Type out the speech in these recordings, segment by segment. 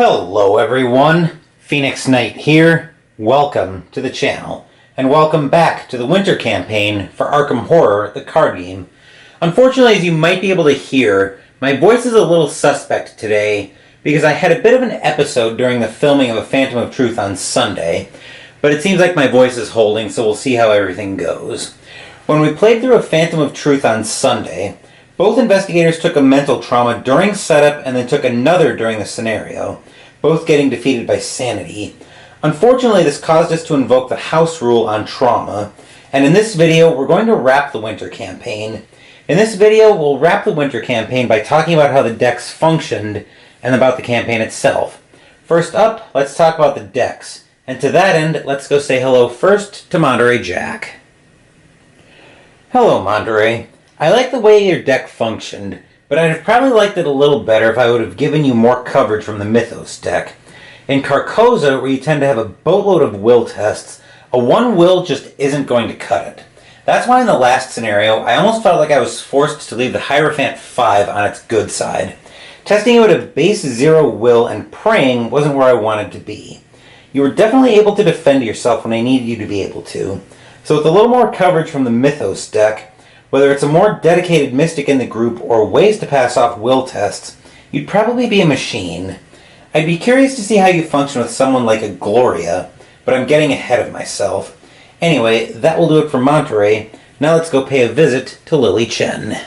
Hello everyone, Phoenix Knight here. Welcome to the channel, and welcome back to the winter campaign for Arkham Horror, the card game. Unfortunately, as you might be able to hear, my voice is a little suspect today because I had a bit of an episode during the filming of A Phantom of Truth on Sunday, but it seems like my voice is holding, so we'll see how everything goes. When we played through A Phantom of Truth on Sunday, both investigators took a mental trauma during setup and then took another during the scenario, both getting defeated by sanity. Unfortunately, this caused us to invoke the house rule on trauma, and in this video we're going to wrap the winter campaign. In this video we'll wrap the winter campaign by talking about how the decks functioned and about the campaign itself. First up, let's talk about the decks, and to that end, let's go say hello first to Monterey Jack. Hello, Monterey. I like the way your deck functioned, but I'd have probably liked it a little better if I would have given you more coverage from the Mythos deck. In Carcosa, where you tend to have a boatload of will tests, a one will just isn't going to cut it. That's why in the last scenario, I almost felt like I was forced to leave the Hierophant 5 on its good side. Testing it with a base 0 will and praying wasn't where I wanted to be. You were definitely able to defend yourself when I needed you to be able to. So with a little more coverage from the Mythos deck, whether it's a more dedicated mystic in the group or ways to pass off will tests, you'd probably be a machine. I'd be curious to see how you function with someone like a Gloria, but I'm getting ahead of myself. Anyway, that will do it for Monterey. Now let's go pay a visit to Lily Chen.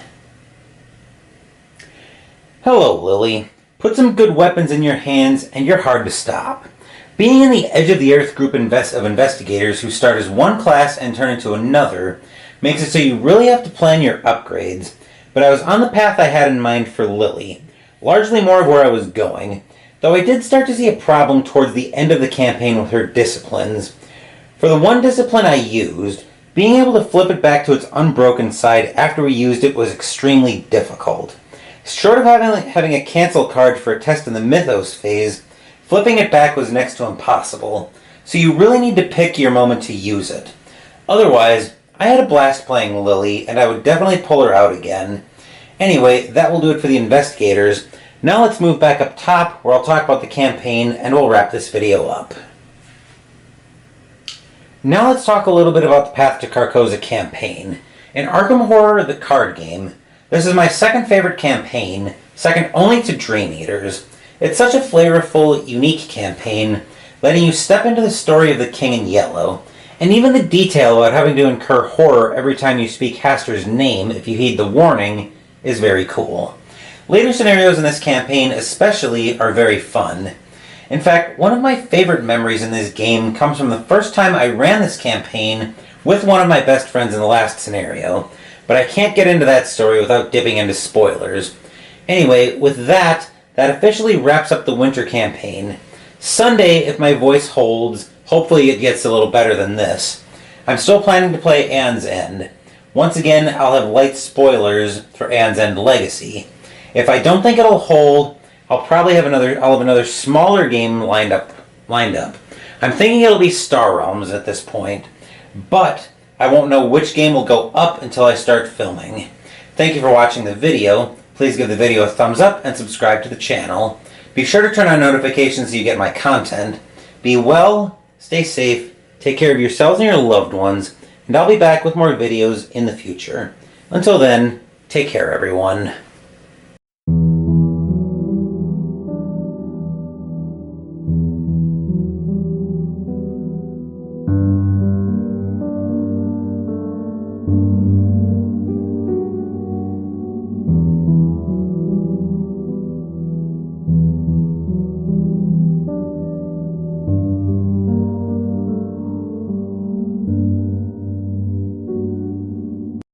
Hello, Lily. Put some good weapons in your hands and you're hard to stop. Being in the Edge of the Earth group of investigators who start as one class and turn into another makes it so you really have to plan your upgrades, but I was on the path I had in mind for Lily, largely more of where I was going, though I did start to see a problem towards the end of the campaign with her disciplines. For the one discipline I used, being able to flip it back to its unbroken side after we used it was extremely difficult. Short of having a cancel card for a test in the Mythos phase, flipping it back was next to impossible, so you really need to pick your moment to use it. Otherwise, I had a blast playing Lily, and I would definitely pull her out again. Anyway, that will do it for the investigators. Now let's move back up top, where I'll talk about the campaign, and we'll wrap this video up. Now let's talk a little bit about the Path to Carcosa campaign. In Arkham Horror, the card game, this is my second favorite campaign, second only to Dream Eaters. It's such a flavorful, unique campaign, letting you step into the story of the King in Yellow. And even the detail about having to incur horror every time you speak Hastur's name, if you heed the warning, is very cool. Later scenarios in this campaign especially are very fun. In fact, one of my favorite memories in this game comes from the first time I ran this campaign with one of my best friends in the last scenario, but I can't get into that story without dipping into spoilers. Anyway, with that officially wraps up the winter campaign. Sunday, if my voice holds, hopefully it gets a little better than this. I'm still planning to play Anne's End. Once again, I'll have light spoilers for Anne's End Legacy. If I don't think it'll hold, I'll have another smaller game lined up. I'm thinking it'll be Star Realms at this point, but I won't know which game will go up until I start filming. Thank you for watching the video. Please give the video a thumbs up and subscribe to the channel. Be sure to turn on notifications so you get my content. Be well, stay safe, take care of yourselves and your loved ones, and I'll be back with more videos in the future. Until then, take care everyone.